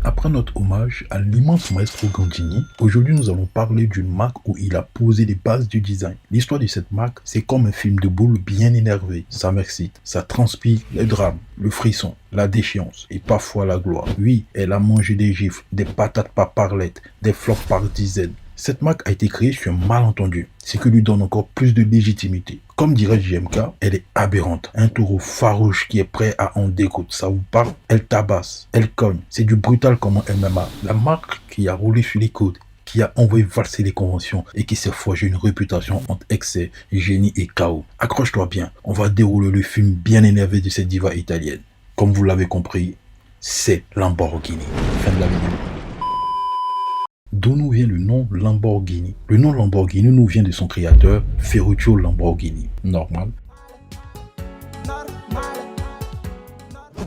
Après notre hommage à l'immense maestro Gandini, aujourd'hui nous allons parler d'une marque où il a posé les bases du design. L'histoire de cette marque, c'est comme un film de boule bien énervé. Ça m'excite, ça transpire le drame, le frisson, la déchéance et parfois la gloire. Oui, elle a mangé des gifles, des patates par parlettes, des flops par dizaines. Cette marque a été créée sur un malentendu, ce qui lui donne encore plus de légitimité. Comme dirait JMK, elle est aberrante. Un taureau farouche qui est prêt à en découdre. Ça vous parle? Elle tabasse, elle cogne. C'est du brutal comment elle m'aime. La marque qui a roulé sur les côtes, qui a envoyé valser les conventions et qui s'est forgé une réputation entre excès, génie et chaos. Accroche-toi bien, on va dérouler le film bien énervé de cette diva italienne. Comme vous l'avez compris, c'est Lamborghini. Fin de la vidéo. D'où nous vient le nom Lamborghini? Le nom Lamborghini nous vient de son créateur, Ferruccio Lamborghini. Normal.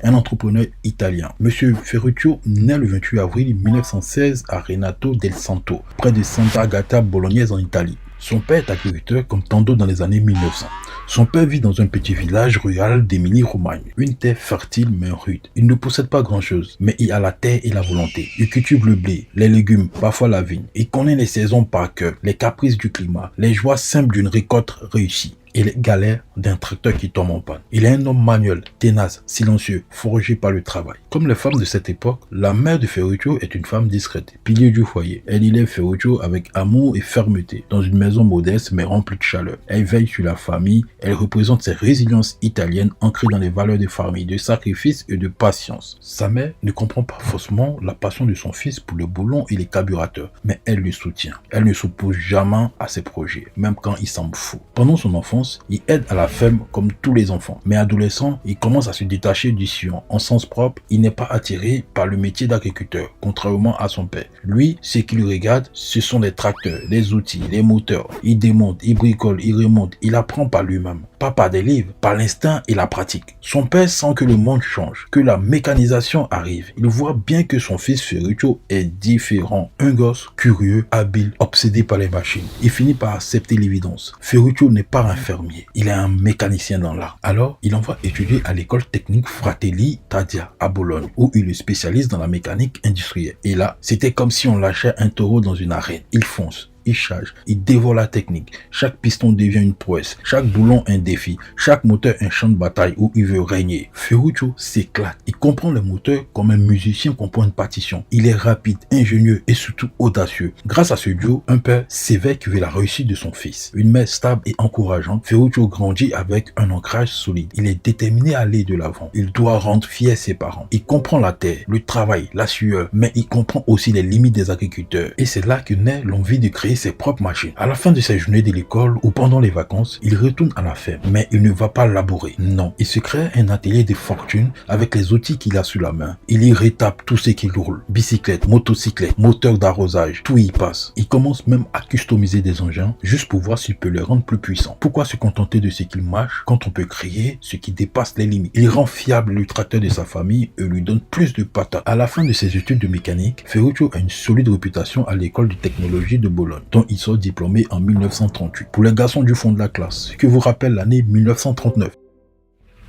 Un entrepreneur italien. Monsieur Ferruccio naît le 28 avril 1916 à Renato del Santo, près de Santa Agata Bolognaise en Italie. Son père est agriculteur comme tant d'autres dans les années 1900. Son père vit dans un petit village rural d'Émilie-Romagne, une terre fertile mais rude. Il ne possède pas grand-chose, mais il a la terre et la volonté. Il cultive le blé, les légumes, parfois la vigne. Il connaît les saisons par cœur, les caprices du climat, les joies simples d'une récolte réussie et les galères d'un tracteur qui tombe en panne. Il est un homme manuel, tenace, silencieux, forgé par le travail. Comme les femmes de cette époque, la mère de Ferruccio est une femme discrète, pilier du foyer. Elle élève Ferruccio avec amour et fermeté, dans une maison modeste mais remplie de chaleur. Elle veille sur la famille, elle représente cette résilience italienne ancrée dans les valeurs de famille, de sacrifice et de patience. Sa mère ne comprend pas forcément la passion de son fils pour le boulon et les carburateurs, mais elle le soutient. Elle ne s'oppose jamais à ses projets, même quand il semble fou. Pendant son enfance, il aide à la ferme comme tous les enfants. Mais adolescent, il commence à se détacher du sillon. En sens propre, il n'est pas attiré par le métier d'agriculteur, contrairement à son père. Lui, ce qu'il regarde, ce sont les tracteurs, les outils, les moteurs. Il démonte, il bricole, il remonte, il apprend par lui-même. Pas par des livres, par l'instinct et la pratique. Son père sent que le monde change, que la mécanisation arrive. Il voit bien que son fils Ferruccio est différent. Un gosse curieux, habile, obsédé par les machines. Il finit par accepter l'évidence. Ferruccio n'est pas un fermier, il est un mécanicien dans l'art. Alors, il envoie étudier à l'école technique Fratelli Taddea à Bologne, où il est spécialiste dans la mécanique industrielle. Et là, c'était comme si on lâchait un taureau dans une arène. Il fonce. Il charge, il dévore la technique. Chaque piston devient une prouesse, chaque boulon un défi, chaque moteur un champ de bataille où il veut régner. Ferruccio s'éclate. Il comprend le moteur comme un musicien comprend une partition. Il est rapide, ingénieux et surtout audacieux. Grâce à ce duo, un père sévère qui veut la réussite de son fils. Une mère stable et encourageante, Ferruccio grandit avec un ancrage solide. Il est déterminé à aller de l'avant. Il doit rendre fiers ses parents. Il comprend la terre, le travail, la sueur, mais il comprend aussi les limites des agriculteurs. Et c'est là que naît l'envie de créer ses propres machines. À la fin de ses journées de l'école ou pendant les vacances, il retourne à la ferme, mais il ne va pas labourer. Non, il se crée un atelier de fortune avec les outils qu'il a sous la main. Il y rétape tout ce qu'il roule. Bicyclette, motocyclette, moteur d'arrosage, tout y passe. Il commence même à customiser des engins juste pour voir s'il peut les rendre plus puissants. Pourquoi se contenter de ce qu'il marche quand on peut créer ce qui dépasse les limites? Il rend fiable le tracteur de sa famille et lui donne plus de patates. À la fin de ses études de mécanique, Ferruccio a une solide réputation à l'école de technologie de Bologne, dont il sort diplômé en 1938. Pour les garçons du fond de la classe, ce qui vous rappelle l'année 1939.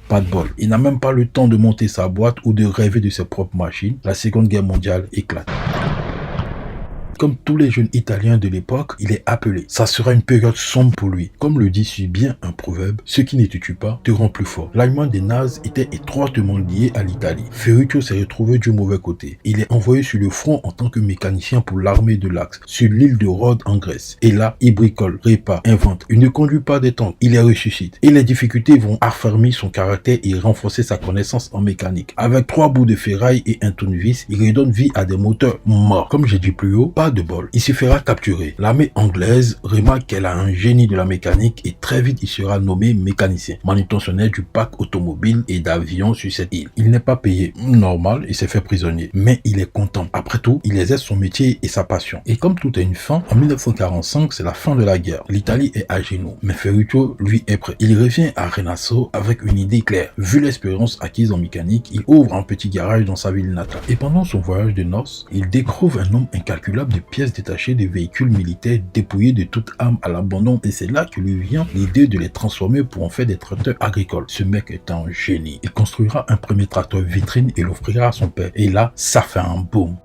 Pas de bol. Il n'a même pas le temps de monter sa boîte ou de rêver de ses propres machines. La Seconde Guerre mondiale éclate. Comme tous les jeunes Italiens de l'époque, il est appelé. Ça sera une période sombre pour lui. Comme le dit si bien un proverbe, ce qui ne te tue pas te rend plus fort. L'Allemagne des nazis était étroitement lié à l'Italie. Ferruccio s'est retrouvé du mauvais côté. Il est envoyé sur le front en tant que mécanicien pour l'armée de l'Axe, sur l'île de Rhodes en Grèce. Et là, il bricole, répare, invente. Il ne conduit pas des tanks, il les ressuscite. Et les difficultés vont affermir son caractère et renforcer sa connaissance en mécanique. Avec 3 bouts de ferraille et un tournevis, il redonne vie à des moteurs morts. Comme j'ai dit plus haut, pas de bol. Il se fera capturer. L'armée anglaise remarque qu'elle a un génie de la mécanique et très vite il sera nommé mécanicien, manutentionnaire du parc automobile et d'avions sur cette île. Il n'est pas payé. Normal, il s'est fait prisonnier. Mais il est content. Après tout, il exerce son métier et sa passion. Et comme tout a une fin, en 1945, c'est la fin de la guerre. L'Italie est à genoux. Mais Ferruccio, lui, est prêt. Il revient à Renasso avec une idée claire. Vu l'expérience acquise en mécanique, il ouvre un petit garage dans sa ville natale. Et pendant son voyage de noces, il découvre un nombre incalculable de pièces détachées de véhicules militaires dépouillés de toute arme à l'abandon. Et c'est là que lui vient l'idée de les transformer pour en faire des tracteurs agricoles. Ce mec est un génie. Il construira un premier tracteur vitrine et l'offrira à son père. Et là, ça fait un boom.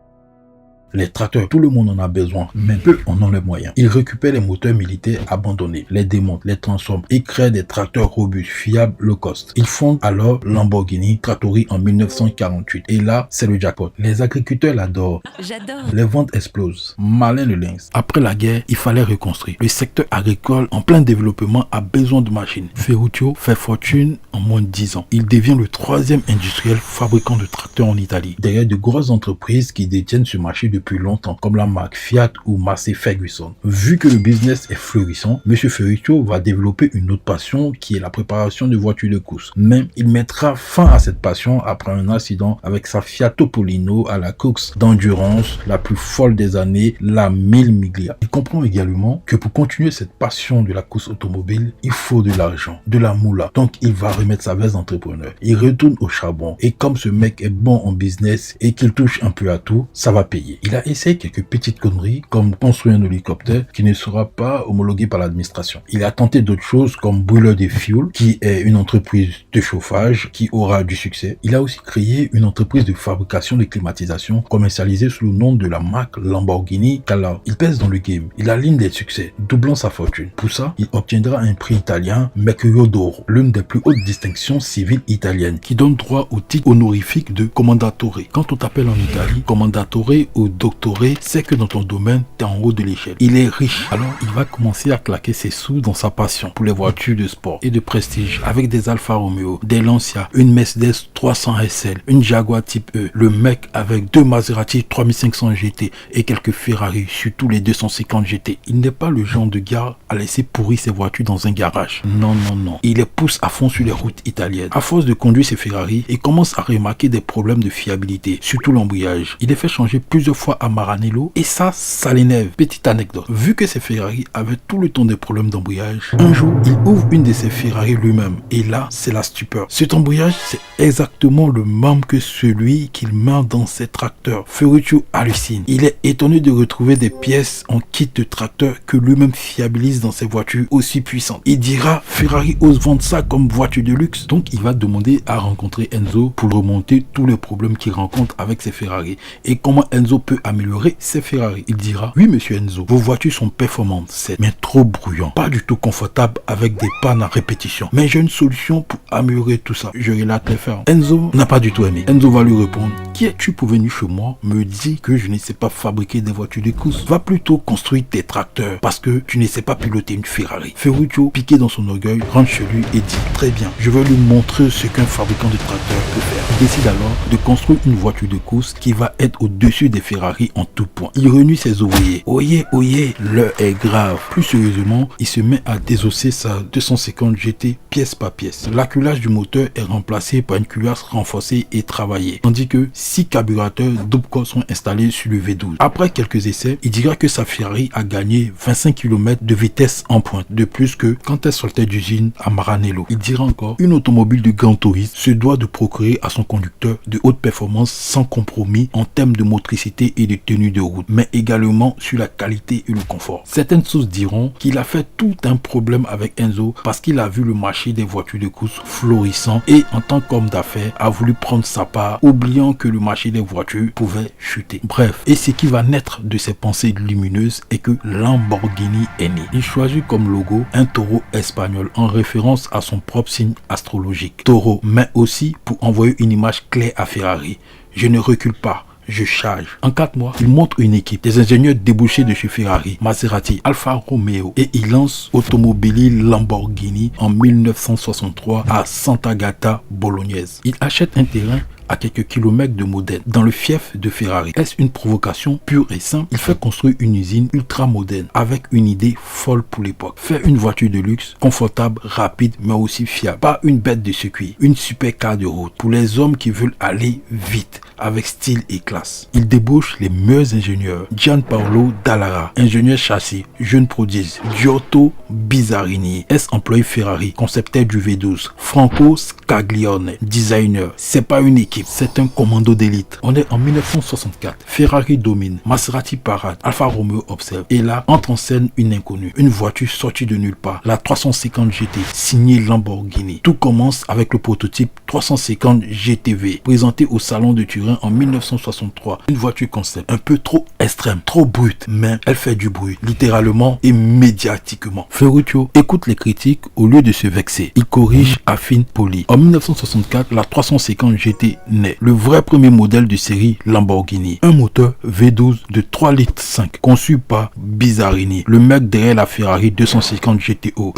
Les tracteurs, tout le monde en a besoin, mais peu en ont les moyens. Ils récupèrent les moteurs militaires abandonnés, les démontent, les transforment et créent des tracteurs robustes, fiables, low cost. Ils fondent alors Lamborghini Trattori en 1948. Et là, c'est le jackpot. Les agriculteurs l'adorent. J'adore. Les ventes explosent. Malin le lynx. Après la guerre, il fallait reconstruire. Le secteur agricole en plein développement a besoin de machines. Ferruccio fait fortune en moins de 10 ans. Il devient le 3e industriel fabricant de tracteurs en Italie. Derrière de grosses entreprises qui détiennent ce marché depuis longtemps, comme la marque Fiat ou Massey Ferguson. Vu que le business est florissant, M. Ferruccio va développer une autre passion qui est la préparation de voitures de course. Mais il mettra fin à cette passion après un accident avec sa Fiat Topolino à la course d'endurance la plus folle des années, la 1000 Miglia. Il comprend également que pour continuer cette passion de la course automobile, il faut de l'argent, de la moula. Donc il va remettre sa veste d'entrepreneur. Il retourne au charbon et comme ce mec est bon en business et qu'il touche un peu à tout, ça va payer. Il a essayé quelques petites conneries comme construire un hélicoptère qui ne sera pas homologué par l'administration. Il a tenté d'autres choses comme Brûleur de Fuel qui est une entreprise de chauffage qui aura du succès. Il a aussi créé une entreprise de fabrication de climatisation commercialisée sous le nom de la marque Lamborghini Cala. Il pèse dans le game. Il aligne des succès, doublant sa fortune. Pour ça, il obtiendra un prix italien Mercurio d'Oro, l'une des plus hautes distinctions civiles italiennes qui donne droit au titre honorifique de Commendatore. Quand on t'appelle en Italie Commendatore ou doctoré, c'est que dans ton domaine, tu es en haut de l'échelle. Il est riche, alors il va commencer à claquer ses sous dans sa passion pour les voitures de sport et de prestige avec des Alfa Romeo, des Lancia, une Mercedes 300 SL, une Jaguar type E, le mec avec 2 Maserati 3500 GT et quelques Ferrari, surtout les 250 GT. Il n'est pas le genre de gars à laisser pourrir ses voitures dans un garage. Non, non, non. Il les pousse à fond sur les routes italiennes. À force de conduire ses Ferrari, il commence à remarquer des problèmes de fiabilité, surtout l'embrayage. Il les fait changer plusieurs fois à Maranello et ça l'énerve. Petite anecdote, vu que ses Ferrari avaient tout le temps des problèmes d'embrayage, un jour il ouvre une de ses Ferrari lui-même et là c'est la stupeur. Cet embrayage c'est exactement le même que celui qu'il met dans ses tracteurs. Ferruccio hallucine. Il est étonné de retrouver des pièces en kit de tracteur que lui-même fiabilise dans ses voitures aussi puissantes. Il dira Ferrari ose vendre ça comme voiture de luxe, donc il va demander à rencontrer Enzo pour remonter tous les problèmes qu'il rencontre avec ses Ferrari et comment Enzo peut améliorer ses Ferrari. Il dira oui monsieur Enzo, vos voitures sont performantes, c'est mais trop bruyant, pas du tout confortable avec des pannes à répétition, mais j'ai une solution pour améliorer tout ça. Je relate les faire. Enzo n'a pas du tout aimé. Enzo va lui répondre qui es-tu pour venir chez moi me dire que je ne sais pas fabriquer des voitures de course? Va plutôt construire tes tracteurs parce que tu ne sais pas piloter une Ferrari. Ferruccio, piqué dans son orgueil, rentre chez lui et dit très bien, je vais lui montrer ce qu'un fabricant de tracteurs peut faire. Il décide alors de construire une voiture de course qui va être au-dessus des Ferrari en tout point. Il réunit ses ouvriers. Oyez, l'heure est grave. Plus sérieusement, il se met à désosser sa 250 GT pièce par pièce. L'acculage du moteur est remplacé par une culasse renforcée et travaillée, tandis que 6 carburateurs double corps sont installés sur le V12. Après quelques essais, il dira que sa Ferrari a gagné 25 km de vitesse en pointe, de plus que quand elle sortait d'usine à Maranello. Il dira encore, une automobile de grand tourisme se doit de procurer à son conducteur de haute performance sans compromis en termes de motricité et de tenue de route, mais également sur la qualité et le confort. Certaines sources diront qu'il a fait tout un problème avec Enzo parce qu'il a vu le marché des voitures de course florissant et en tant qu'homme d'affaires a voulu prendre sa part, oubliant que le marché des voitures pouvait chuter. Bref, et ce qui va naître de ces pensées lumineuses est que Lamborghini est né. Il choisit comme logo un taureau espagnol en référence à son propre signe astrologique. Taureau, mais aussi pour envoyer une image claire à Ferrari. Je ne recule pas. Je charge. En 4 mois, il montre une équipe, des ingénieurs débouchés de chez Ferrari, Maserati, Alfa Romeo et il lance Automobili Lamborghini en 1963 à Sant'Agata Bolognese. Il achète un terrain à quelques kilomètres de Modène, dans le fief de Ferrari. Est-ce une provocation pure et simple? Il fait construire une usine ultra moderne avec une idée folle pour l'époque. Faire une voiture de luxe, confortable, rapide, mais aussi fiable. Pas une bête de circuit, une super car de route pour les hommes qui veulent aller vite. avec style et classe. Il débauche les meilleurs ingénieurs. Gianpaolo Dallara, ingénieur châssis, jeune prodige. Giotto Bizzarini, ex-employé Ferrari, concepteur du V12. Franco Scaglione, designer. C'est pas une équipe, c'est un commando d'élite. On est en 1964. Ferrari domine, Maserati parade, Alfa Romeo observe. Et là, entre en scène une inconnue. Une voiture sortie de nulle part. La 350 GT, signée Lamborghini. Tout commence avec le prototype 350 GTV, présenté au salon de Turin en 1963. Une voiture concept, un peu trop extrême, trop brute, mais elle fait du bruit, littéralement et médiatiquement. Ferruccio écoute les critiques au lieu de se vexer. Il corrige, affine, polie. En 1964, la 350 GT naît, le vrai premier modèle de série Lamborghini. Un moteur V12 de 3,5 litres conçu par Bizzarini, le mec derrière la Ferrari 250 GTO.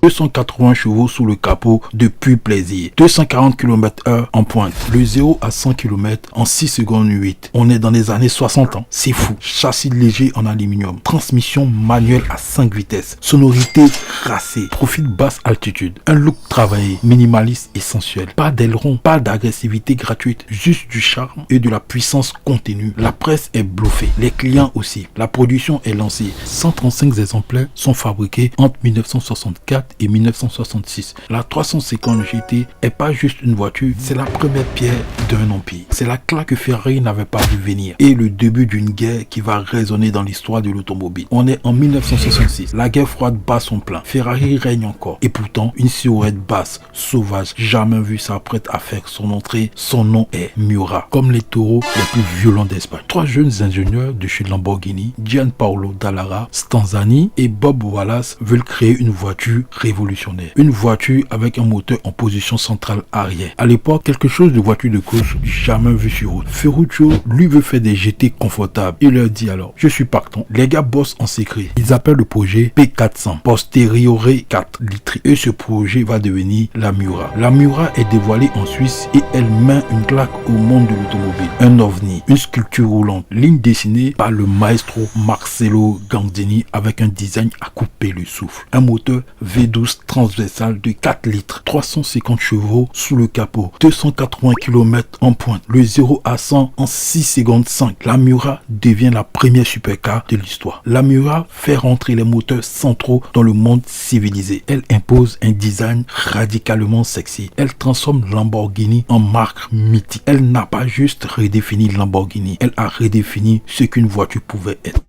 280 chevaux sous le capot de pur plaisir. 240 km/h en pointe. Le 0 à 100 km en 6 secondes 8. On est dans les années 60 ans. C'est fou. Châssis léger en aluminium. Transmission manuelle à 5 vitesses. Sonorité racée. Profil basse altitude. Un look travaillé, minimaliste et sensuel. Pas d'aileron, pas d'agressivité gratuite. Juste du charme et de la puissance contenue. La presse est bluffée. Les clients aussi. La production est lancée. 135 exemplaires sont fabriqués entre 1964 et 1966. La 350 GT est pas juste une voiture, c'est la première pierre d'un empire. C'est la claque que Ferrari n'avait pas vu venir et le début d'une guerre qui va résonner dans l'histoire de l'automobile. On est en 1966. La guerre froide bat son plein. Ferrari règne encore. Et pourtant, une silhouette basse, sauvage, jamais vue s'apprête à faire son entrée. Son nom est Miura, comme les taureaux les plus violents d'Espagne. 3 jeunes ingénieurs de chez Lamborghini, Gianpaolo Dallara, Stanzani et Bob Wallace veulent créer une voiture révolutionnaire. Une voiture avec un moteur en position centrale arrière. À l'époque, quelque chose de voiture de course jamais vu sur route. Ferruccio, lui, veut faire des GT confortables. Il leur dit alors, je suis partant. Les gars bossent en secret. Ils appellent le projet P400, Posteriore 4 litres. Et ce projet va devenir la Miura. La Miura est dévoilée en Suisse et elle met une claque au monde de l'automobile. Un ovni, une sculpture roulante, ligne dessinée par le maestro Marcello Gandini avec un design à couper le souffle. Un moteur V12 transversal de 4 litres, 350 chevaux sous le capot, 280 km en pointe, le 0 à 100 en 6 secondes 5. La Miura devient la première supercar de l'histoire. La Miura fait rentrer les moteurs centraux dans le monde civilisé. Elle impose un design radicalement sexy. Elle transforme Lamborghini en marque mythique. Elle n'a pas juste redéfini Lamborghini, elle a redéfini ce qu'une voiture pouvait être.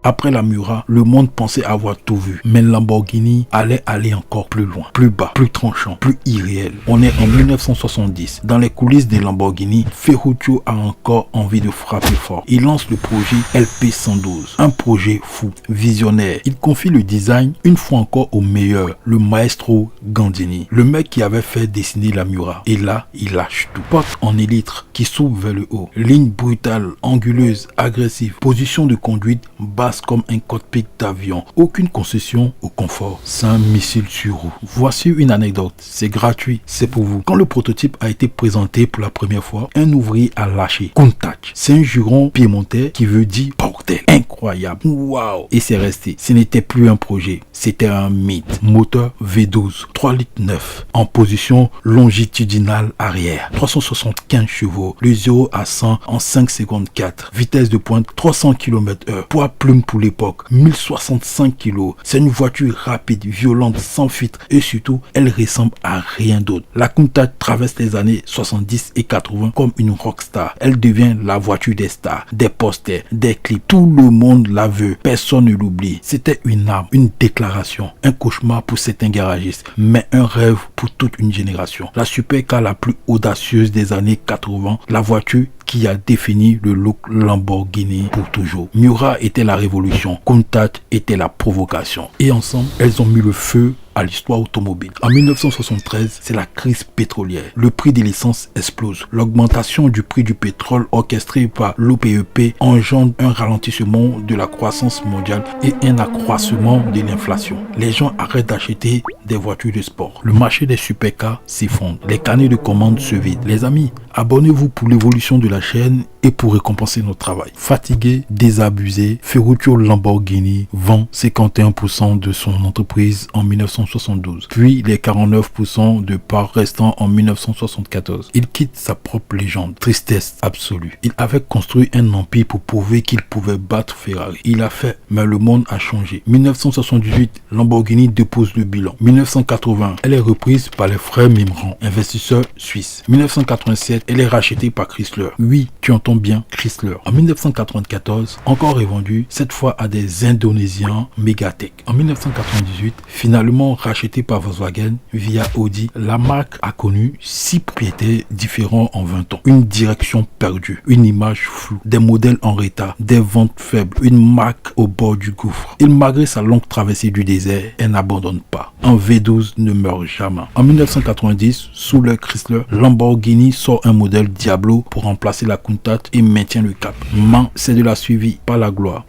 Après la Miura, le monde pensait avoir tout vu. Mais Lamborghini allait aller encore plus loin, plus bas, plus tranchant, plus irréel. On est en 1970. Dans les coulisses des Lamborghini, Ferruccio a encore envie de frapper fort. Il lance le projet LP112. Un projet fou, visionnaire. Il confie le design une fois encore au meilleur, le maestro Gandini. Le mec qui avait fait dessiner la Miura. Et là, il lâche tout. Porte en élytre qui s'ouvre vers le haut. Ligne brutale, anguleuse, agressive. Position de conduite basse comme un cockpit d'avion. Aucune concession au confort. C'est un missile sur roue. Voici une anecdote. C'est gratuit. C'est pour vous. Quand le prototype a été présenté pour la première fois, un ouvrier a lâché Countach. C'est un juron piémontais qui veut dire bordel. Incroyable. Waouh. Et c'est resté. Ce n'était plus un projet. C'était un mythe. Moteur V12. 3 litres 9. En position longitudinale arrière. 375 chevaux. Le 0 à 100 en 5 secondes 4. Vitesse de pointe 300 km/h. Poids plume pour l'époque, 1065 kg. C'est une voiture rapide, violente, sans filtre et surtout, elle ressemble à rien d'autre. La Countach traverse les années 70 et 80 comme une rockstar. Elle devient la voiture des stars, des posters, des clips. Tout le monde la veut, personne ne l'oublie. C'était une arme, une déclaration, un cauchemar pour certains garagistes, mais un rêve pour toute une génération. La supercar la plus audacieuse des années 80, la voiture qui a défini le look Lamborghini pour toujours. Miura était la révolution, Countach était la provocation. Et ensemble, elles ont mis le feu à l'histoire automobile. En 1973, c'est la crise pétrolière. Le prix de l'essence explose. L'augmentation du prix du pétrole orchestrée par l'OPEP engendre un ralentissement de la croissance mondiale et un accroissement de l'inflation. Les gens arrêtent d'acheter des voitures de sport. Le marché des supercars s'effondre. Les carnets de commandes se vident. Les amis, abonnez-vous pour l'évolution de la chaîne et pour récompenser notre travail. Fatigué, désabusé, Ferruccio Lamborghini vend 51% de son entreprise en 1972, puis les 49% de parts restant en 1974. Il quitte sa propre légende. Tristesse absolue. Il avait construit un empire pour prouver qu'il pouvait battre Ferrari. Il a fait, mais le monde a changé. 1978, Lamborghini dépose le bilan. 1980, elle est reprise par les frères Mimran, investisseurs suisses. 1987, elle est rachetée par Chrysler. Oui, tu entends bien, Chrysler. En 1994, encore revendue, cette fois à des Indonésiens Megatech. En 1998, finalement rachetée par Volkswagen via Audi, la marque a connu 6 propriétaires différents en 20 ans. Une direction perdue, une image floue, des modèles en retard, des ventes faibles, une marque au bord du gouffre. Et malgré sa longue traversée du désert, elle n'abandonne pas. Un V12 ne meurt jamais. En 1990, sous le Chrysler, Lamborghini sort un modèle Diablo pour remplacer la Countach et maintient le cap. Mais c'est de la suivi, pas la gloire.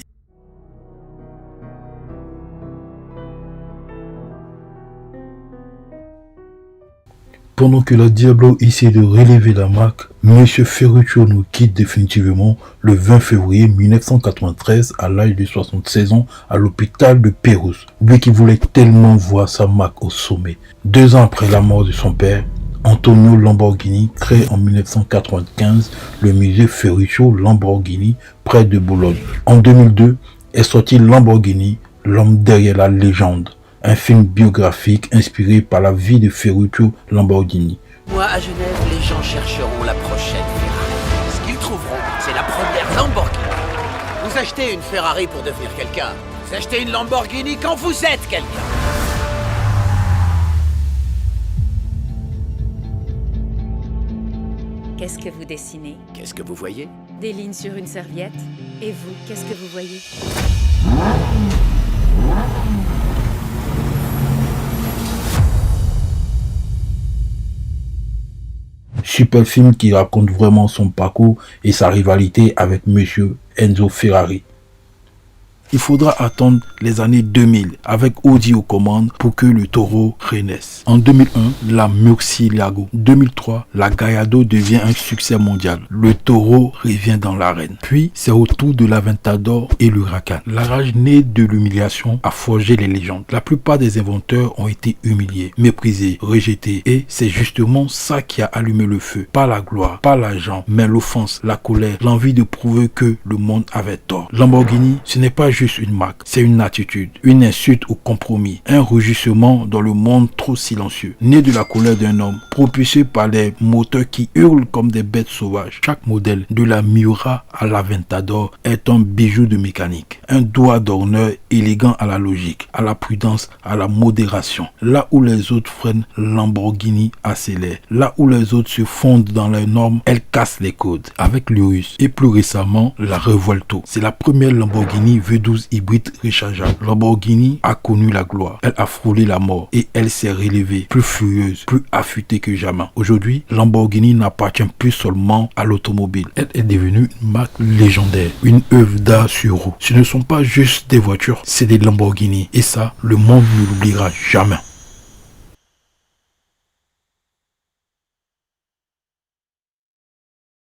Pendant que la Diablo essaie de relever la marque, M. Ferruccio nous quitte définitivement le 20 février 1993 à l'âge de 76 ans à l'hôpital de Pérouse. Lui qui voulait tellement voir sa marque au sommet. 2 ans après la mort de son père, Antonio Lamborghini crée en 1995 le musée Ferruccio Lamborghini près de Bologne. En 2002 est sorti Lamborghini, l'homme derrière la légende. Un film biographique inspiré par la vie de Ferruccio Lamborghini. Moi, à Genève, les gens chercheront la prochaine Ferrari. Ce qu'ils trouveront, c'est la première Lamborghini. Vous achetez une Ferrari pour devenir quelqu'un. Vous achetez une Lamborghini quand vous êtes quelqu'un. Qu'est-ce que vous dessinez? Qu'est-ce que vous voyez? Des lignes sur une serviette. Et vous, qu'est-ce que vous voyez? Super film qui raconte vraiment son parcours et sa rivalité avec Monsieur Enzo Ferrari. Il faudra attendre les années 2000 avec Audi aux commandes pour que le taureau renaisse. En 2001, la Murcielago. 2003, la Gallardo devient un succès mondial. Le taureau revient dans l'arène. Puis, c'est au tour de l'Aventador et l'Huracan. La rage née de l'humiliation a forgé les légendes. La plupart des inventeurs ont été humiliés, méprisés, rejetés. Et c'est justement ça qui a allumé le feu. Pas la gloire, pas l'argent, mais l'offense, la colère, l'envie de prouver que le monde avait tort. Lamborghini, ce n'est pas juste une marque, c'est une attitude, une insulte au compromis, un rugissement dans le monde trop silencieux, né de la colère d'un homme, propulsé par des moteurs qui hurlent comme des bêtes sauvages. Chaque modèle, de la Miura à l'Aventador, est un bijou de mécanique, un doigt d'honneur élégant à la logique, à la prudence, à la modération. Là où les autres freinent, Lamborghini accélère. Là où les autres se fondent dans les normes, elle casse les codes. Avec l'Urus et plus récemment, la Revuelto. C'est la première Lamborghini V12 hybride rechargeable. Lamborghini a connu la gloire. Elle a frôlé la mort et elle s'est relevée, plus furieuse, plus affûtée que jamais. Aujourd'hui, Lamborghini n'appartient plus seulement à l'automobile. Elle est devenue une marque légendaire, une œuvre d'art sur roue. Ce ne sont pas juste des voitures, c'est des Lamborghini. Et ça, le monde ne l'oubliera jamais.